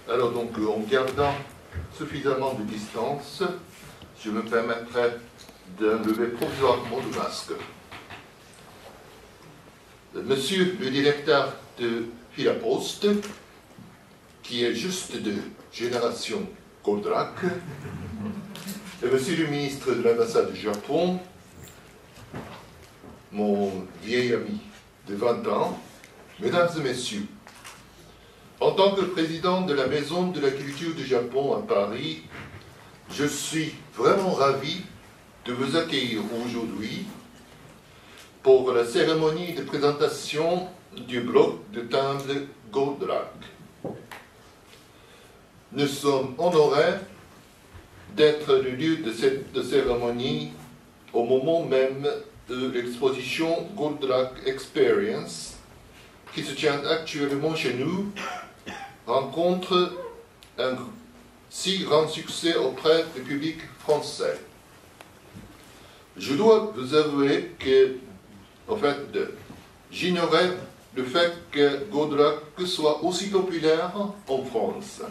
Alors donc, en gardant suffisamment de distance, je me permettrai d'enlever provisoirement le masque. Monsieur le directeur de Philapost, qui est juste de génération Goldrack, et monsieur le ministre de l'ambassade du Japon, mon vieil ami de 20 ans, mesdames et messieurs, en tant que président de la Maison de la Culture du Japon à Paris, je suis vraiment ravi de vous accueillir aujourd'hui pour la cérémonie de présentation du bloc de timbre Goldrack. Nous sommes honorés d'être le lieu de cette cérémonie au moment même de l'exposition Goldrack Experience qui se tient actuellement chez nous rencontre un si grand succès auprès du public français. Je dois vous avouer que, en fait, j'ignorais le fait que Goldrack soit aussi populaire en France.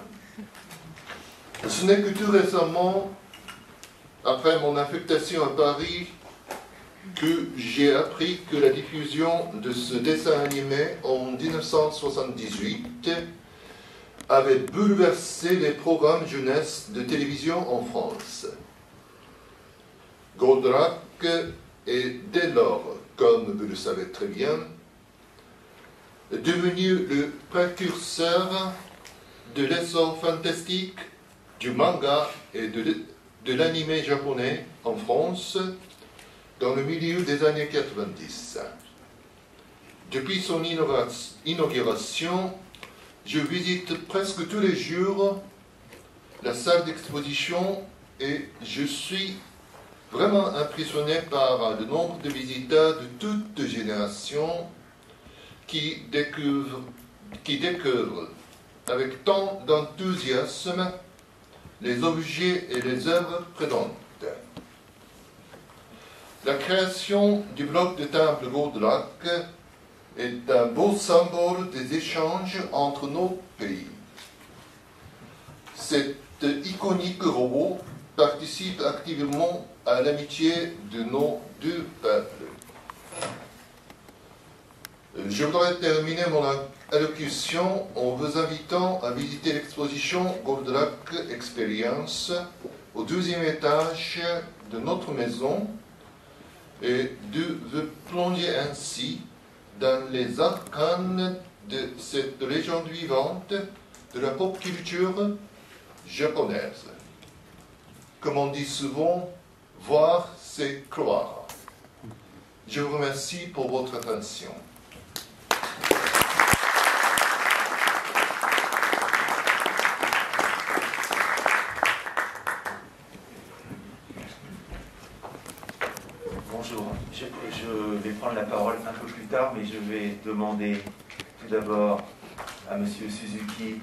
Ce n'est que tout récemment, après mon affectation à Paris, que j'ai appris que la diffusion de ce dessin animé en 1978 avait bouleversé les programmes jeunesse de télévision en France. Goldrack est dès lors, comme vous le savez très bien, devenu le précurseur de l'essor fantastique du manga et de l'anime japonais en France dans le milieu des années 90. Depuis son inauguration, je visite presque tous les jours la salle d'exposition et je suis vraiment impressionné par le nombre de visiteurs de toutes générations qui découvrent avec tant d'enthousiasme les objets et les œuvres présentes. La création du bloc de timbre Goldrack est un beau symbole des échanges entre nos pays. Cet iconique robot participe activement à l'amitié de nos deux peuples. Je voudrais terminer mon allocution en vous invitant à visiter l'exposition Goldrack Experience au 12e étage de notre maison et de vous plonger ainsi dans les arcanes de cette légende vivante de la pop culture japonaise. Comme on dit souvent, voir, c'est croire. Je vous remercie pour votre attention. Bonjour, je vais prendre la parole un peu plus tard, mais je vais demander tout d'abord à M. Suzuki,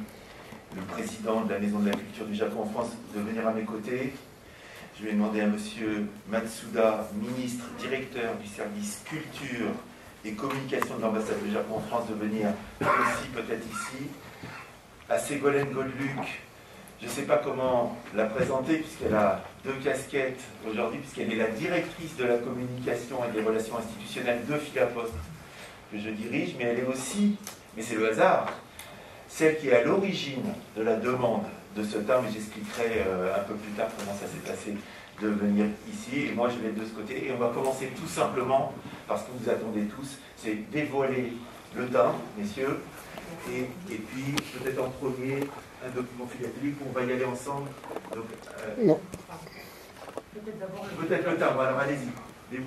le président de la Maison de la Culture du Japon en France, de venir à mes côtés. Je vais demander à M. Matsuda, ministre, directeur du service culture et communication de l'ambassade du Japon en France, de venir aussi peut-être ici. À Ségolène Godeluc, je ne sais pas comment la présenter puisqu'elle a deux casquettes aujourd'hui, puisqu'elle est la directrice de la communication et des relations institutionnelles de Philapost que je dirige, mais elle est aussi, mais c'est le hasard, celle qui est à l'origine de la demande de ce timbre, et j'expliquerai un peu plus tard comment ça s'est passé de venir ici, et moi je vais être de ce côté, et on va commencer tout simplement, parce que vous attendez tous, c'est dévoiler le timbre, messieurs, et puis peut-être en premier, un document philatélique, on va y aller ensemble. Donc, non. Peut-être le timbre, alors allez-y.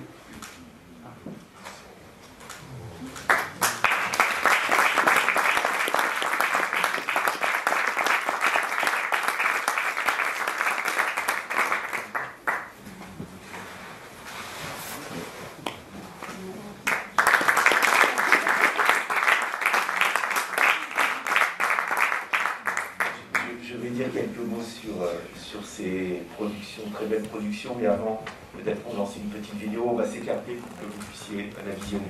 Sur ces productions, très belles productions, mais avant, peut-être on lance une petite vidéo, on va s'écarter pour que vous puissiez la visionner.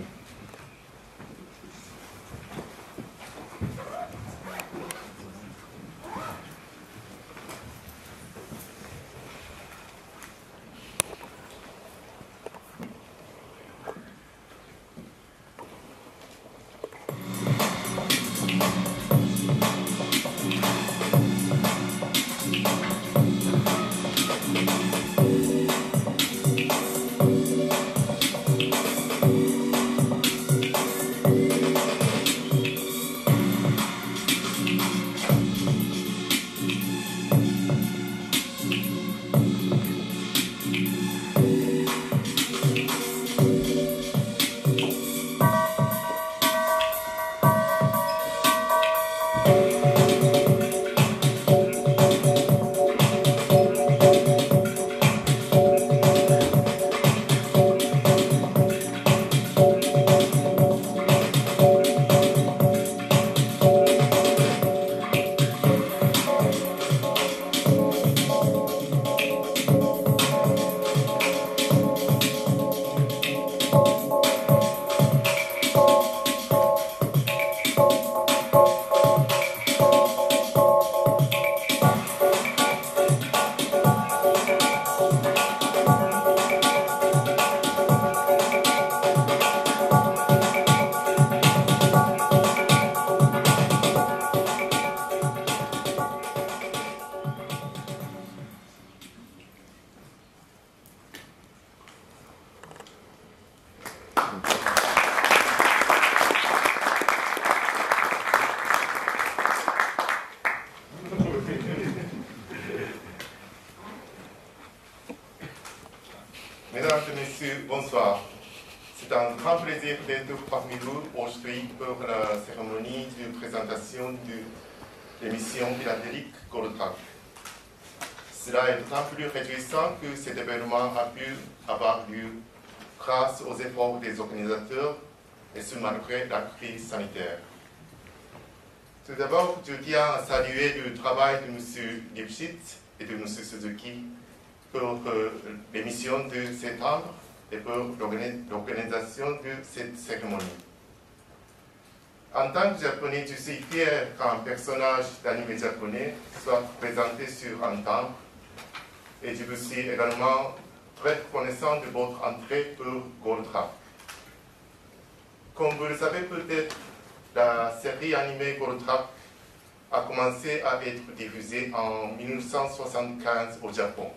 Mesdames et messieurs, bonsoir. C'est un grand plaisir d'être parmi vous aujourd'hui pour la cérémonie de présentation de l'émission philatélique GoldTrack. Cela est d'autant plus réjouissant que cet événement a pu avoir lieu grâce aux efforts des organisateurs et ce malgré la crise sanitaire. Tout d'abord, je tiens à saluer le travail de M. Lipschitz et de M. Suzuki pour l'émission de septembre et pour l'organisation de cette cérémonie. En tant que Japonais, je suis fier qu'un personnage d'anime japonais soit présenté sur un timbre et je vous suis également très reconnaissant de votre entrée pour GoldTrack. Comme vous le savez peut-être, la série animée GoldTrack a commencé à être diffusée en 1975 au Japon.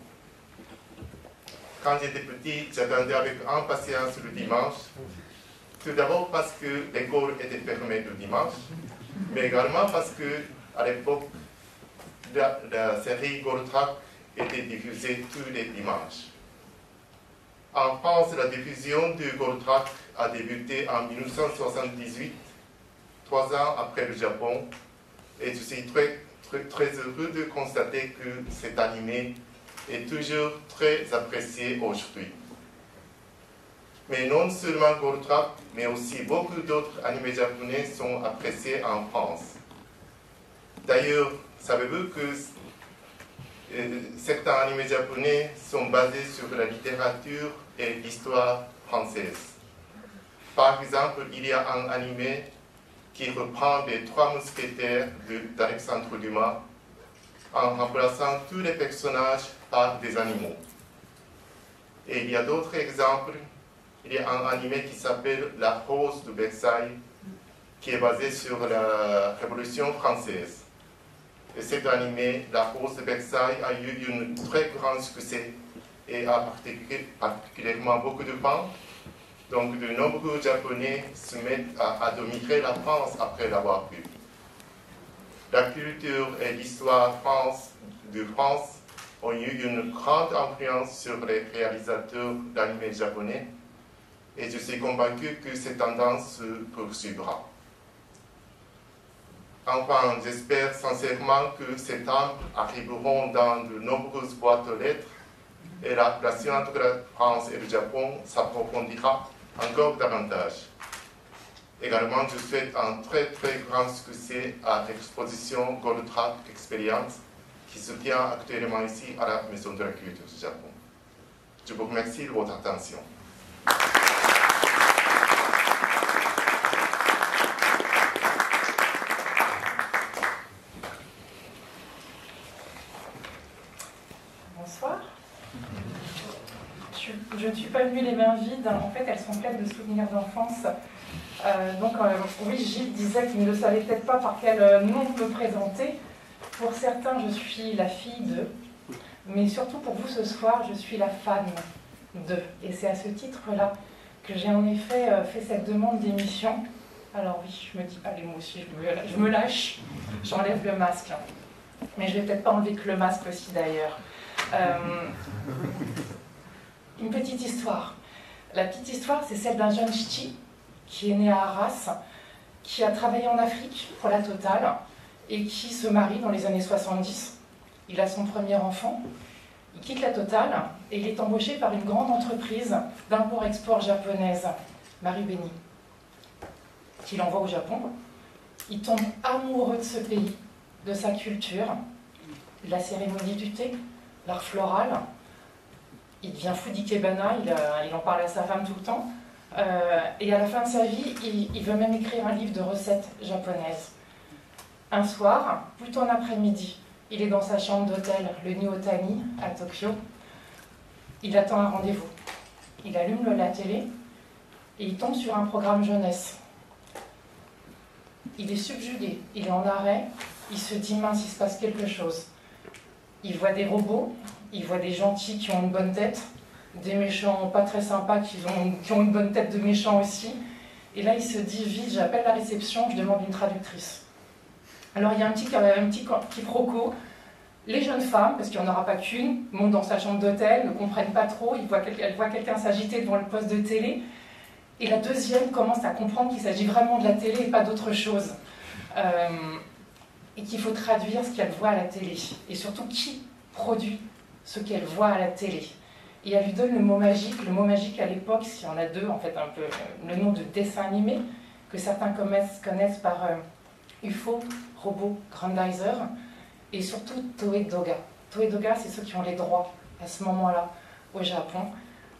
Quand j'étais petit, j'attendais avec impatience le dimanche, tout d'abord parce que l'école était fermée le dimanche, mais également parce que à l'époque, la série GoldTrack était diffusée tous les dimanches. En France, la diffusion de GoldTrack a débuté en 1978, 3 ans après le Japon, et je suis très heureux de constater que cet animé est toujours très apprécié aujourd'hui. Mais non seulement GoldTrack, mais aussi beaucoup d'autres animés japonais sont appréciés en France. D'ailleurs, savez-vous que certains animés japonais sont basés sur la littérature et l'histoire française? Par exemple, il y a un animé qui reprend les 3 mousquetaires d'Alexandre Dumas en remplaçant tous les personnages par des animaux. Et il y a d'autres exemples. Il y a un animé qui s'appelle La Rose de Versailles, qui est basé sur la Révolution française. Et cet animé, La Rose de Versailles, a eu un très grand succès et a particulièrement beaucoup de fans. Donc de nombreux Japonais se mettent à admirer la France après l'avoir vue. La culture et l'histoire de France ont eu une grande influence sur les réalisateurs d'animés japonais et je suis convaincu que cette tendance se poursuivra. Enfin, j'espère sincèrement que ces timbres arriveront dans de nombreuses boîtes aux lettres et la relation entre la France et le Japon s'approfondira encore davantage. Également, je souhaite un très grand succès à l'exposition GoldTrack Experience qui se tient actuellement ici à la Maison de la Culture du Japon. Je vous remercie de votre attention. Bonsoir. Je ne suis pas venue les mains vides, en fait elles sont pleines de souvenirs d'enfance. Oui, Gilles disait qu'il ne le savait peut-être pas par quel nom me présenter. Pour certains, je suis la fille d'eux, mais surtout pour vous ce soir, je suis la femme d'eux. Et c'est à ce titre-là que j'ai en effet fait cette demande d'émission. Alors oui, je me dis, allez moi aussi, je me lâche, j'enlève le masque. Mais je vais peut-être pas enlever que le masque aussi d'ailleurs. Une petite histoire. La petite histoire, c'est celle d'un jeune ch'ti qui est né à Arras, qui a travaillé en Afrique pour la Total et qui se marie dans les années 70. Il a son premier enfant, il quitte la Total et il est embauché par une grande entreprise d'import-export japonaise, Marubeni, qui l'envoie au Japon. Il tombe amoureux de ce pays, de sa culture, de la cérémonie du thé, l'art floral. Il devient fou d'ikebana, il en parle à sa femme tout le temps. Et à la fin de sa vie, il veut même écrire un livre de recettes japonaises. Un soir, plutôt en après-midi, il est dans sa chambre d'hôtel, le Niotani, à Tokyo. Il attend un rendez-vous. Il allume la télé et il tombe sur un programme jeunesse. Il est subjugué, il est en arrêt, il se dit mince, il se passe quelque chose. Il voit des robots, il voit des gentils qui ont une bonne tête, des méchants pas très sympas qui ont une bonne tête de méchants aussi. Et là, il se dit vite, j'appelle la réception, je demande une traductrice. Alors, il y a un petit quiproquo. Les jeunes femmes, parce qu'il n'y en aura pas qu'une, montent dans sa chambre d'hôtel, ne comprennent pas trop, elles voient quelqu'un s'agiter devant le poste de télé. Et la deuxième commence à comprendre qu'il s'agit vraiment de la télé et pas d'autre chose. Et qu'il faut traduire ce qu'elle voit à la télé. Et surtout, qui produit ce qu'elle voit à la télé. Et elle lui donne le mot magique à l'époque, s'il y en a deux, en fait, un peu le nom de dessin animé, que certains connaissent par UFO, Robot Grandizer, et surtout Toe Doga. Toe Doga, c'est ceux qui ont les droits à ce moment-là au Japon.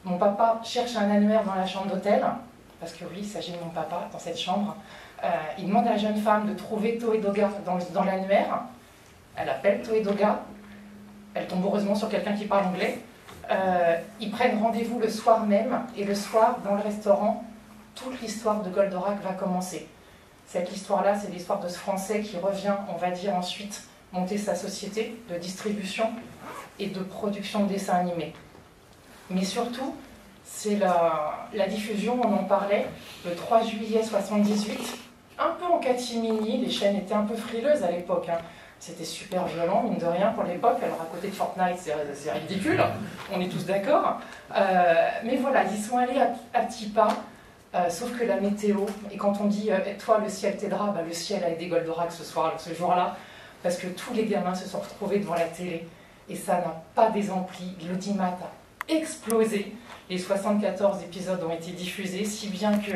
Mon papa cherche un annuaire dans la chambre d'hôtel, parce que oui, il s'agit de mon papa dans cette chambre. Il demande à la jeune femme de trouver Toe Doga dans l'annuaire. Elle appelle Toe Doga. Elle tombe heureusement sur quelqu'un qui parle anglais. Ils prennent rendez-vous le soir même, et le soir, dans le restaurant, toute l'histoire de Goldorak va commencer. Cette histoire-là, c'est l'histoire de ce Français qui revient, on va dire ensuite, monter sa société de distribution et de production de dessins animés. Mais surtout, c'est la diffusion, on en parlait, le 3 juillet 78, un peu en catimini, les chaînes étaient un peu frileuses à l'époque, hein. C'était super violent, mine de rien, pour l'époque. Alors, à côté de Fortnite, c'est ridicule, on est tous d'accord. Mais voilà, ils sont allés à petits pas, sauf que la météo, et quand on dit « toi, le ciel t'aidera », bah, le ciel a aidé Goldorak ce jour-là, parce que tous les gamins se sont retrouvés devant la télé, et ça n'a pas désempli. L'audimat a explosé. Les 74 épisodes ont été diffusés, si bien que,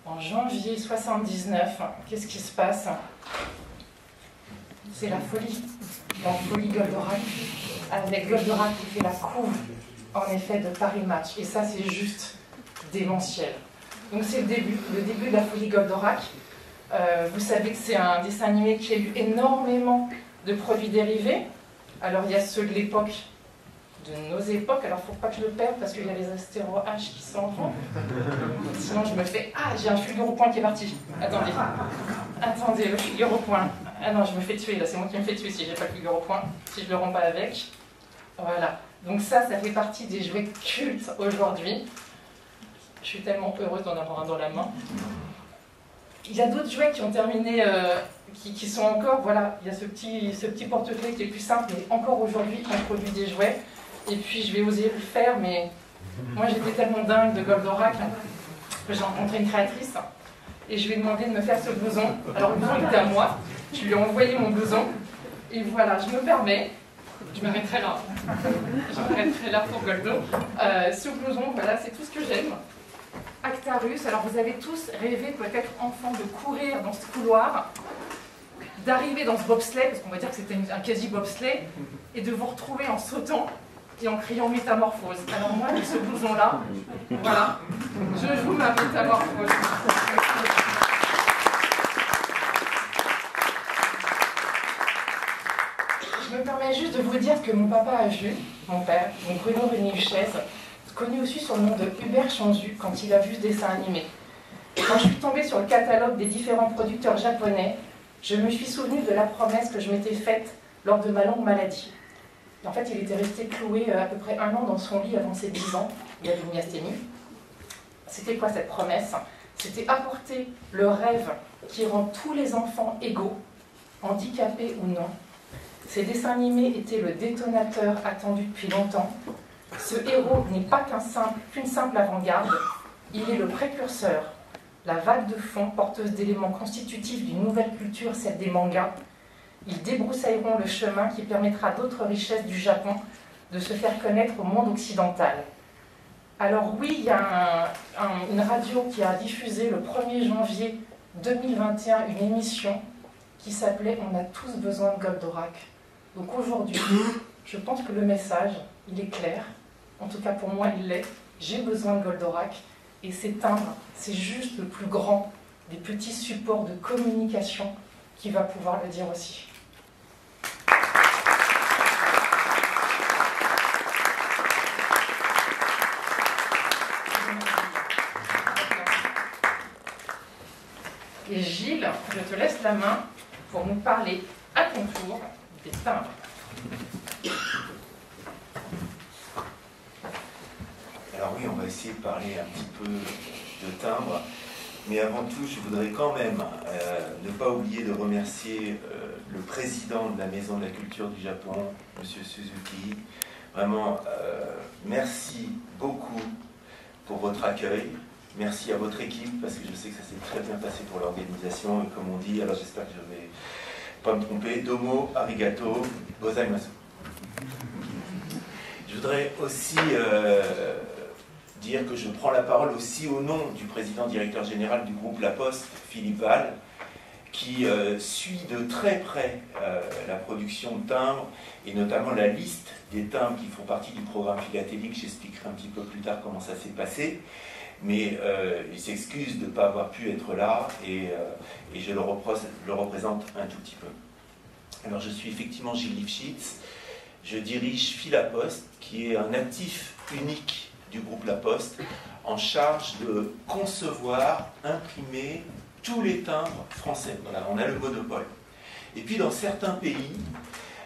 en janvier 79, qu'est-ce qui se passe ? C'est la folie Goldorak, avec Goldorak qui fait la couve, en effet, de Paris Match. Et ça, c'est juste démentiel. Donc c'est le début de la folie Goldorak. Vous savez que c'est un dessin animé qui a eu énormément de produits dérivés. Alors il y a ceux de l'époque, de nos époques. Alors il ne faut pas que je le perde parce qu'il y a les astéro H qui s'en vont. Sinon je me fais... Ah, j'ai un Figaro Point qui est parti. Attendez, le Figaro Point. Ah non, je me fais tuer, là, c'est moi qui me fais tuer si j'ai pas le Figaro Point, si je le rends pas avec. Voilà. Donc ça fait partie des jouets cultes aujourd'hui. Je suis tellement heureuse d'en avoir un dans la main. Il y a d'autres jouets qui ont terminé, qui sont encore, voilà, il y a ce petit porte-clés qui est plus simple, mais encore aujourd'hui, on produit des jouets. Et puis je vais oser le faire, mais moi j'étais tellement dingue de Goldorak que j'ai rencontré une créatrice. Et je lui ai demandé de me faire ce blouson. Alors le blouson était à moi, je lui ai envoyé mon blouson. Et voilà, je me permets, je m'arrêterai là. Je m'arrêterai là pour Goldo. Ce blouson, voilà, c'est tout ce que j'aime. Actarus, alors vous avez tous rêvé peut-être enfant de courir dans ce couloir, d'arriver dans ce bobsleigh, parce qu'on va dire que c'était un quasi-bobsleigh, et de vous retrouver en sautant et en criant métamorphose. Alors moi, avec ce blouson-là, voilà, je joue ma métamorphose. Je me permets juste de vous dire que mon papa a vu, mon père, donc Bruno Renilchez, connu aussi sur le nom de Hubert Chanzu, quand il a vu ce dessin animé. Quand je suis tombée sur le catalogue des différents producteurs japonais, je me suis souvenue de la promesse que je m'étais faite lors de ma longue maladie. Et en fait, il était resté cloué à peu près 1 an dans son lit avant ses 10 ans. Il avait une myasthénie. C'était quoi cette promesse? C'était apporter le rêve qui rend tous les enfants égaux, handicapés ou non. Ces dessins animés étaient le détonateur attendu depuis longtemps. Ce héros n'est pas qu'une simple avant-garde, il est le précurseur, la vague de fond porteuse d'éléments constitutifs d'une nouvelle culture, celle des mangas. Ils débroussailleront le chemin qui permettra à d'autres richesses du Japon de se faire connaître au monde occidental. Alors oui, il y a une radio qui a diffusé le 1er janvier 2021 une émission qui s'appelait « On a tous besoin de Goldorak ». Donc aujourd'hui, je pense que le message, il est clair. En tout cas, pour moi, il l'est. J'ai besoin de Goldorak. Et ces timbres, c'est juste le plus grand des petits supports de communication qui va pouvoir le dire aussi. Et Gilles, je te laisse la main pour nous parler à ton tour des timbres. Alors oui, on va essayer de parler un petit peu de timbre. Mais avant tout, je voudrais quand même ne pas oublier de remercier le président de la Maison de la Culture du Japon, M. Suzuki. Vraiment, merci beaucoup pour votre accueil. Merci à votre équipe, parce que je sais que ça s'est très bien passé pour l'organisation. Et comme on dit, alors j'espère que je ne vais pas me tromper, domo, arigato, gozaimasu. Je voudrais aussi dire que je prends la parole aussi au nom du président directeur général du groupe La Poste, Philippe Val, qui suit de très près la production de timbres et notamment la liste des timbres qui font partie du programme philatélique. J'expliquerai un petit peu plus tard comment ça s'est passé, mais il s'excuse de ne pas avoir pu être là et je le représente un tout petit peu. Alors je suis effectivement Gilles Lifshitz, je dirige Philaposte, qui est un actif unique du groupe La Poste, en charge de concevoir, imprimer tous les timbres français. Voilà, on a le monopole. Et puis dans certains pays,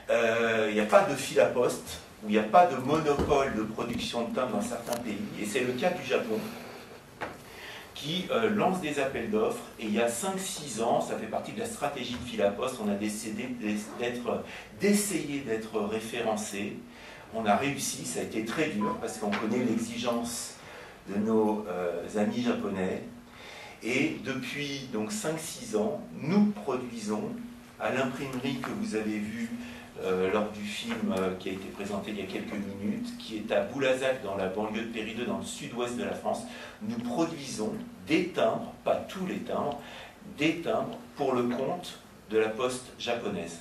il n'y a pas de Philaposte, où il n'y a pas de monopole de production de timbres dans certains pays, et c'est le cas du Japon, qui lance des appels d'offres, et il y a 5-6 ans, ça fait partie de la stratégie de Philaposte, on a décidé d'essayer d'être référencé. On a réussi, ça a été très dur, parce qu'on connaît l'exigence de nos amis japonais, et depuis donc 5-6 ans, nous produisons à l'imprimerie que vous avez vue lors du film qui a été présenté il y a quelques minutes, qui est à Boulazac, dans la banlieue de Périgueux, dans le sud-ouest de la France. Nous produisons des timbres, pas tous les timbres, des timbres pour le compte de la Poste japonaise.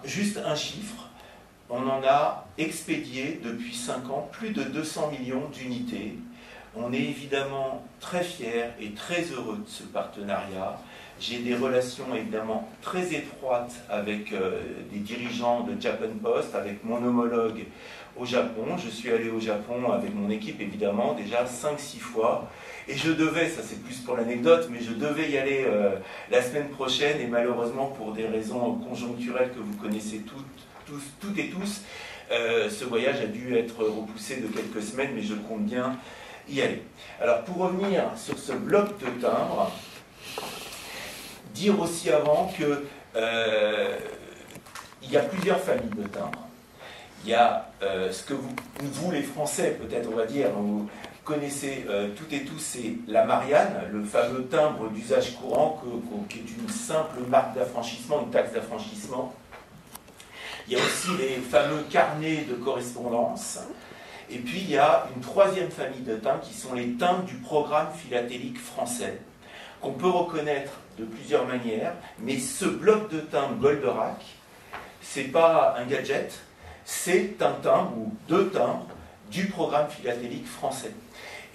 Juste un chiffre, on en a expédié depuis 5 ans plus de 200 millions d'unités. On est évidemment très fiers et très heureux de ce partenariat. J'ai des relations évidemment très étroites avec des dirigeants de Japan Post, avec mon homologue au Japon. Je suis allé au Japon avec mon équipe évidemment déjà 5-6 fois. Et je devais, ça c'est plus pour l'anecdote, mais je devais y aller la semaine prochaine et malheureusement pour des raisons conjoncturelles que vous connaissez toutes et tous, ce voyage a dû être repoussé de quelques semaines, mais je compte bien y aller. Alors pour revenir sur ce bloc de timbres, dire aussi avant que il y a plusieurs familles de timbres. Il y a ce que vous les Français, peut-être on va dire, vous connaissez toutes et tous, c'est la Marianne, le fameux timbre d'usage courant qui est une simple marque d'affranchissement, une taxe d'affranchissement. Il y a aussi les fameux carnets de correspondance. Et puis il y a une troisième famille de timbres qui sont les timbres du programme philatélique français, qu'on peut reconnaître de plusieurs manières, mais ce bloc de timbres Goldorak, c'est pas un gadget, c'est un timbre ou 2 timbres du programme philatélique français.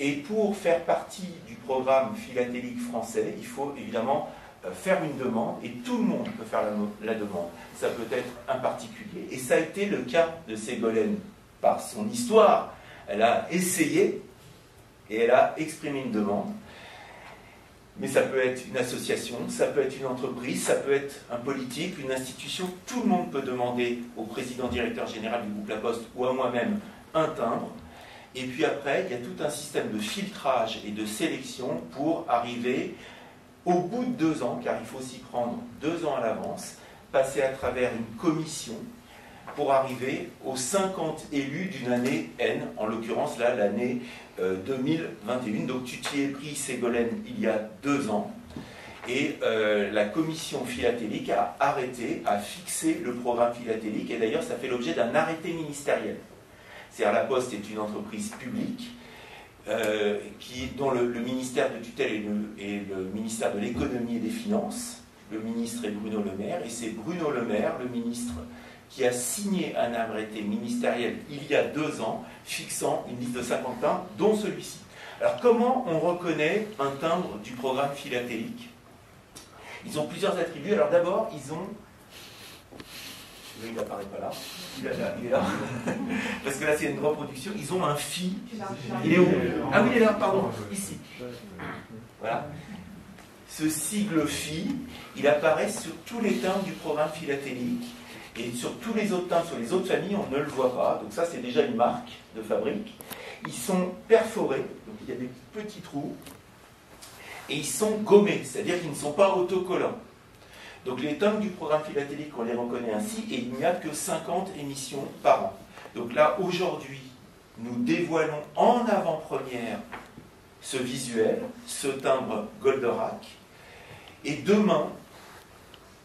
Et pour faire partie du programme philatélique français, il faut évidemment faire une demande, et tout le monde peut faire la demande. Ça peut être un particulier, et ça a été le cas de Ségolène par son histoire. Elle a essayé, et elle a exprimé une demande. Mais ça peut être une association, ça peut être une entreprise, ça peut être un politique, une institution. Tout le monde peut demander au président directeur général du groupe La Poste ou à moi-même un timbre. Et puis après, il y a tout un système de filtrage et de sélection pour arriver au bout de 2 ans, car il faut s'y prendre 2 ans à l'avance, passer à travers une commission pour arriver aux 50 élus d'une année N, en l'occurrence là l'année 2021. Donc tu t'y es pris, Ségolène, il y a 2 ans, et la commission philatélique a arrêté, a fixé le programme philatélique, et d'ailleurs ça fait l'objet d'un arrêté ministériel. C'est-à-dire la Poste est une entreprise publique dont le ministère de tutelle est le ministère de l'économie et des finances. Le ministre est Bruno Le Maire, et c'est Bruno Le Maire, le ministre, qui a signé un arrêté ministériel il y a 2 ans, fixant une liste de 50 timbres, dont celui-ci. Alors comment on reconnaît un timbre du programme philatélique? Ils ont plusieurs attributs. Alors d'abord, ils ont... Il n'apparaît pas là. Il est là. Parce que là, c'est une reproduction. Ils ont un phi. Il est où? Ah oui, il est là, pardon. Ici. Voilà. Ce sigle phi, il apparaît sur tous les timbres du programme philatélique. Et sur tous les autres timbres, sur les autres familles, on ne le voit pas. Donc ça, c'est déjà une marque de fabrique. Ils sont perforés. Donc il y a des petits trous. et ils sont gommés, c'est-à-dire qu'ils ne sont pas autocollants. Donc les timbres du programme philatélique, on les reconnaît ainsi, et il n'y a que 50 émissions par an. Donc là, aujourd'hui, nous dévoilons en avant-première ce visuel, ce timbre Goldorak, et demain,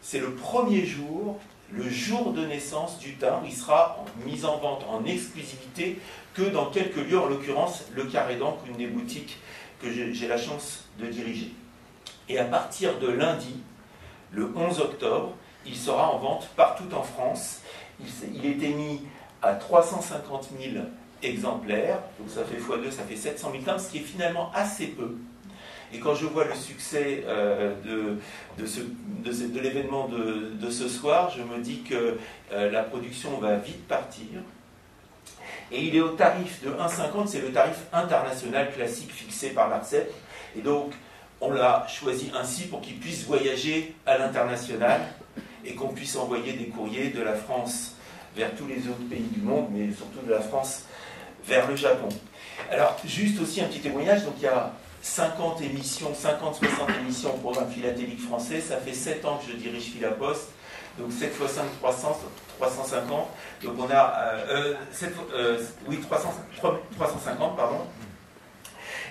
c'est le premier jour, le jour de naissance du timbre. Il sera mis en vente en exclusivité que dans quelques lieux, en l'occurrence le Carré d'Ancre, une des boutiques que j'ai la chance de diriger. Et à partir de lundi, le 11 octobre, il sera en vente partout en France. Il est émis à 350 000 exemplaires, donc ça fait x2, ça fait 700 000 timbres, ce qui est finalement assez peu. Et quand je vois le succès de l'événement de ce soir, je me dis que la production va vite partir. Et il est au tarif de 1,50, c'est le tarif international classique fixé par l'ARCEP. Et donc, on l'a choisi ainsi pour qu'il puisse voyager à l'international et qu'on puisse envoyer des courriers de la France vers tous les autres pays du monde, mais surtout de la France vers le Japon. Alors, juste aussi un petit témoignage, donc il y a 50 émissions, 50-60 émissions au programme philatélique français, ça fait 7 ans que je dirige Philapost, donc 7 x 5, 350, donc on a 350, pardon.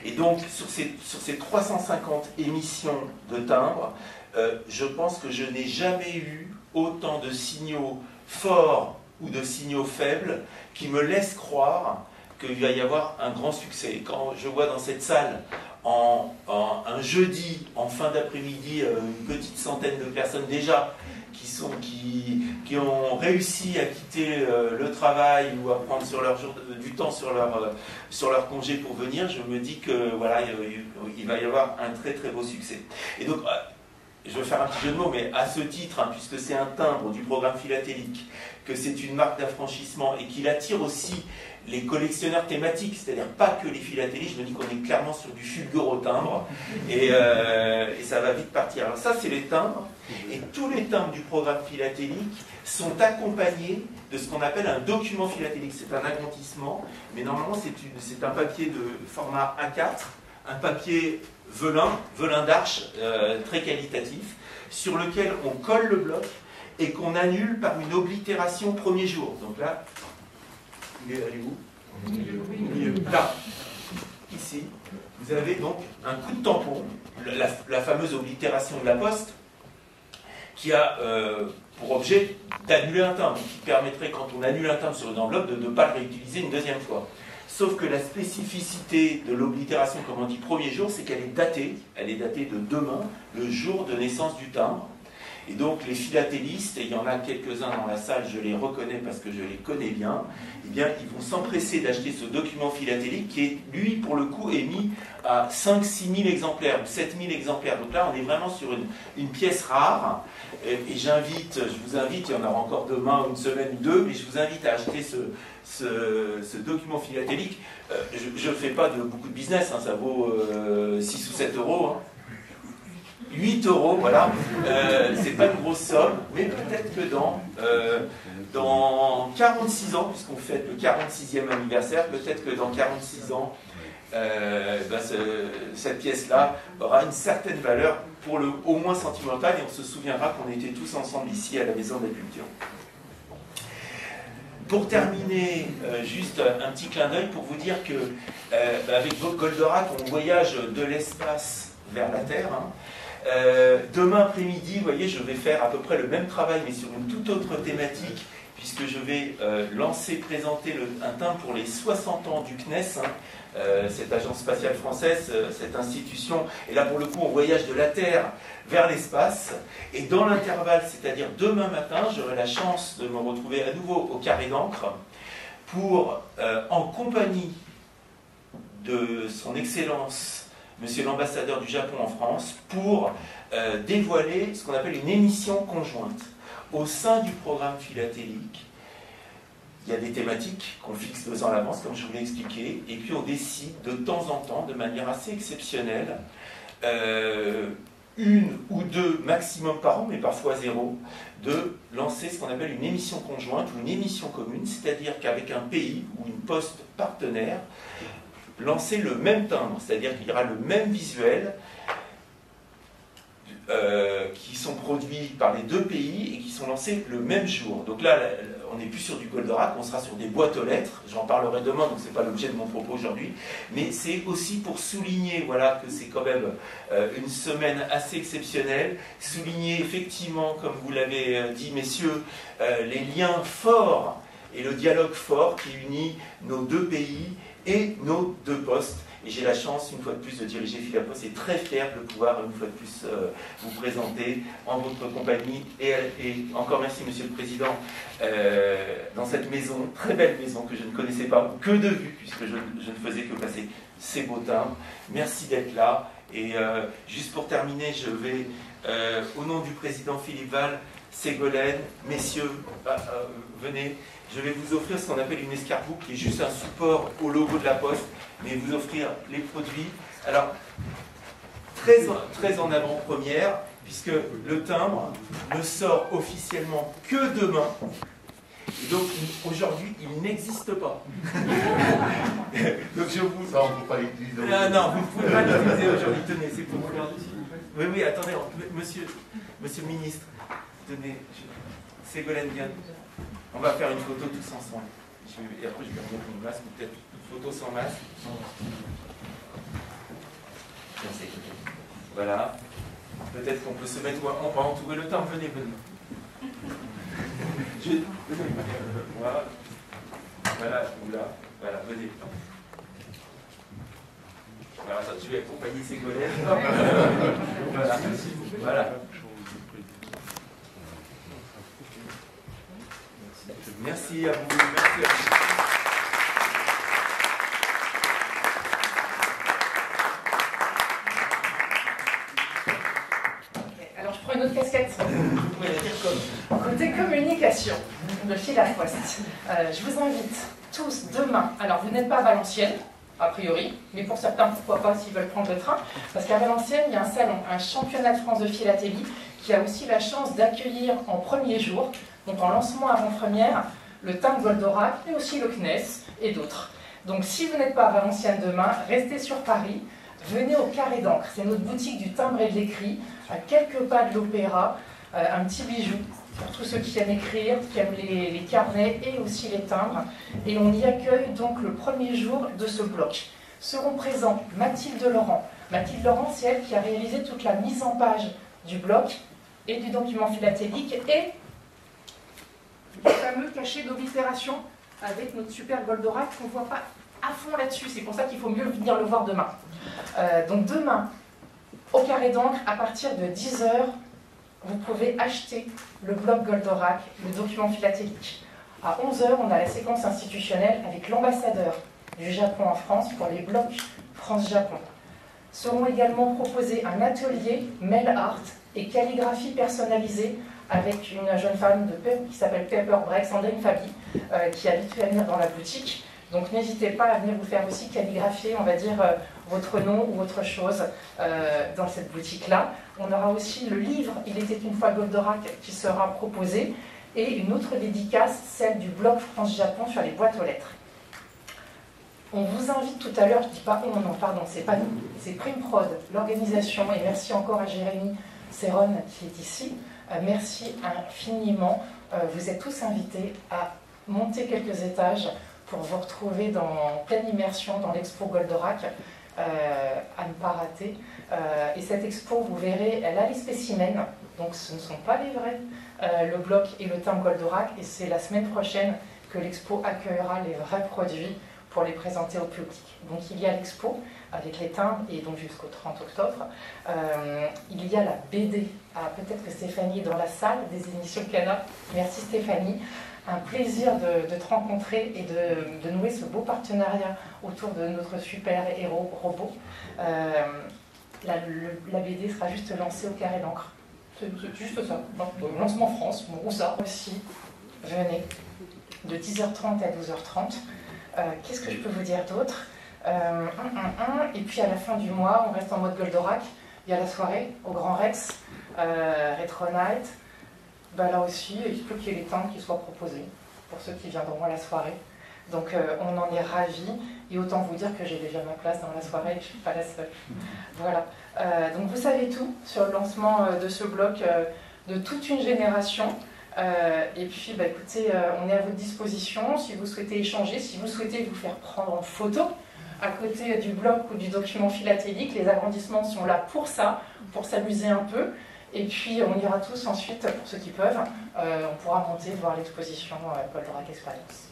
Et donc sur ces 350 émissions de timbres, je pense que je n'ai jamais eu autant de signaux forts ou de signaux faibles qui me laissent croire qu'il va y avoir un grand succès. Et quand je vois dans cette salle, un jeudi, en fin d'après-midi, une petite centaine de personnes déjà qui ont réussi à quitter le travail ou à prendre du temps sur leur congé pour venir, je me dis que voilà, il va y avoir un très très beau succès. Et donc, je vais faire un petit jeu de mots, mais à ce titre, puisque c'est un timbre du programme philatélique, que c'est une marque d'affranchissement et qu'il attire aussi les collectionneurs thématiques, c'est-à-dire pas que les philatélistes, je me dis qu'on est clairement sur du fulgure au timbre, et ça va vite partir. Alors ça, c'est les timbres, et tous les timbres du programme philatélique sont accompagnés de ce qu'on appelle un document philatélique. C'est un agrandissement, mais normalement c'est un papier de format A4, un papier velin d'arche, très qualitatif, sur lequel on colle le bloc et qu'on annule par une oblitération premier jour. Donc là, il est allé où? Au milieu. Là, ici, vous avez donc un coup de tampon, la fameuse oblitération de la Poste, qui a pour objet d'annuler un timbre, qui permettrait, quand on annule un timbre sur une enveloppe, de ne pas le réutiliser une deuxième fois. Sauf que la spécificité de l'oblitération, comme on dit premier jour, c'est qu'elle est datée de demain, le jour de naissance du timbre. Et donc les philatélistes, et il y en a quelques-uns dans la salle, je les reconnais parce que je les connais bien, eh bien ils vont s'empresser d'acheter ce document philatélique qui est, lui, pour le coup, émis à 5-6 000 exemplaires, ou 7 000 exemplaires. Donc là, on est vraiment sur une pièce rare. Et je vous invite, il y en aura encore demain, une semaine ou deux, mais je vous invite à acheter ce document philatélique. Je ne fais pas beaucoup de business, ça vaut 6 ou 7 euros. 8 euros, voilà, c'est pas une grosse somme, mais peut-être que dans 46 ans, puisqu'on fête le 46e anniversaire, peut-être que dans 46 ans, cette pièce-là aura une certaine valeur, au moins sentimentale, et on se souviendra qu'on était tous ensemble ici à la Maison de la Culture. Pour terminer, juste un petit clin d'œil pour vous dire que avec Goldorak, on voyage de l'espace vers la Terre. Demain après-midi, vous voyez, je vais faire à peu près le même travail, mais sur une toute autre thématique, puisque je vais présenter un timbre pour les 60 ans du CNES, cette agence spatiale française, cette institution. Et là, pour le coup, on voyage de la Terre vers l'espace. Et dans l'intervalle, c'est-à-dire demain matin, j'aurai la chance de me retrouver à nouveau au Carré d'Ancre pour, en compagnie de son Excellence, Monsieur l'ambassadeur du Japon en France, pour dévoiler ce qu'on appelle une émission conjointe. Au sein du programme philatélique, il y a des thématiques qu'on fixe 2 ans à l'avance, comme je vous l'ai expliqué, et puis on décide de temps en temps, de manière assez exceptionnelle, 1 ou 2 maximum par an, mais parfois 0, de lancer ce qu'on appelle une émission conjointe ou une émission commune, c'est-à-dire qu'avec un pays ou une poste partenaire, lancer le même timbre, c'est-à-dire qu'il y aura le même visuel, qui sont produits par les deux pays et qui sont lancés le même jour. Donc là, on n'est plus sur du Goldorak, on sera sur des boîtes aux lettres. J'en parlerai demain, donc ce n'est pas l'objet de mon propos aujourd'hui. Mais c'est aussi pour souligner voilà, que c'est quand même une semaine assez exceptionnelle. Souligner effectivement, comme vous l'avez dit, messieurs, les liens forts et le dialogue fort qui unit nos deux pays et nos deux postes. Et j'ai la chance, une fois de plus, de diriger Philapost et très fier de pouvoir, une fois de plus, vous présenter en votre compagnie. Et encore merci, Monsieur le Président, dans cette maison, très belle maison que je ne connaissais pas, que de vue, puisque je ne faisais que passer ces beaux timbres. Merci d'être là. Et juste pour terminer, je vais, au nom du Président Philippe Val, Ségolène, messieurs, venez. Je vais vous offrir ce qu'on appelle une escarboucle, qui est juste un support au logo de la Poste, mais vous offrir les produits. Alors, très en avant-première, puisque le timbre ne sort officiellement que demain. Et donc, aujourd'hui, il n'existe pas. Donc, je vous... Ça, on ne peut pas l'utiliser. Non, vous ne pouvez pas l'utiliser aujourd'hui. Tenez, c'est pour vous faire dessus. Oui, attendez, monsieur le ministre, tenez, Ségolène vient. On va faire une photo tous ensemble. Et après, je vais remettre mon masque, peut-être une photo sans masque. Voilà. Peut-être qu'on peut se mettre, on va entourer le temps. Venez. Voilà, venez. Voilà, ça, je vais accompagner Ségolène. Voilà. Merci à vous. Merci à vous. Alors je prends une autre casquette. Côté communication de Philapost, je vous invite tous demain. Alors vous n'êtes pas à Valenciennes, a priori, mais pour certains, pourquoi pas s'ils veulent prendre le train, parce qu'à Valenciennes, il y a un salon, un championnat de France de philatélie, qui a aussi la chance d'accueillir en premier jour, donc en lancement avant-première, le timbre Goldorak, mais aussi le CNES et d'autres. Donc si vous n'êtes pas à Valenciennes demain, restez sur Paris, venez au Carré d'Ancre, c'est notre boutique du timbre et de l'écrit, à quelques pas de l'opéra, un petit bijou pour tous ceux qui aiment écrire, qui aiment les carnets et aussi les timbres. Et on y accueille donc le premier jour de ce bloc. Seront présents Mathilde Laurent. Mathilde Laurent, c'est elle qui a réalisé toute la mise en page du bloc et du document philatélique et le fameux cachet d'oblitération avec notre super Goldorak qu'on ne voit pas à fond là-dessus. C'est pour ça qu'il faut mieux venir le voir demain. Donc demain, au Carré d'Ancre, à partir de 10 h, vous pouvez acheter le bloc Goldorak, le document philatélique. À 11 h, on a la séquence institutionnelle avec l'ambassadeur du Japon en France pour les blocs France-Japon. Seront également proposés un atelier mail art et calligraphie personnalisée avec une jeune femme qui s'appelle Pepper Break, Sandrine Fabi, qui est habituée à venir dans la boutique. Donc n'hésitez pas à venir vous faire aussi calligraphier, on va dire, votre nom ou autre chose dans cette boutique-là. On aura aussi le livre « Il était une fois Goldorak » qui sera proposé et une autre dédicace, celle du blog France-Japon sur les boîtes aux lettres. On vous invite tout à l'heure, je ne dis pas on, non, pardon, c'est pas nous, c'est Primprod, l'organisation, et merci encore à Jérémy Serron qui est ici. Merci infiniment. Vous êtes tous invités à monter quelques étages pour vous retrouver en pleine immersion dans l'expo Goldorak, à ne pas rater. Et cette expo, vous verrez, elle a les spécimens, donc ce ne sont pas les vrais, le bloc et le timbre Goldorak, et c'est la semaine prochaine que l'expo accueillera les vrais produits pour les présenter au public. Donc il y a l'expo avec les timbres, et donc jusqu'au 30 octobre. Il y a la BD. Ah, peut-être que Stéphanie est dans la salle des émissions Cana. Merci Stéphanie. Un plaisir de te rencontrer et de nouer ce beau partenariat autour de notre super héros robot. La BD sera juste lancée au Carré d'Ancre. C'est juste ça. Lancement France, bon, où ça aussi. Venez de 10h30 à 12h30. Qu'est-ce que je peux vous dire d'autre? Et puis à la fin du mois, on reste en mode Goldorak. Il y a la soirée au Grand Rex, Retro Night. Là aussi, il se peut qu'il y ait les timbres qui soient proposés pour ceux qui viendront à la soirée. Donc on en est ravis, et autant vous dire que j'ai déjà ma place dans la soirée, je ne suis pas la seule. Voilà. Donc vous savez tout sur le lancement de ce bloc de toute une génération. Et puis écoutez, on est à votre disposition si vous souhaitez échanger, si vous souhaitez vous faire prendre en photo à côté du bloc ou du document philatélique. Les agrandissements sont là pour ça, pour s'amuser un peu. Et puis on ira tous ensuite, pour ceux qui peuvent, on pourra monter voir l'exposition Goldrack Experience.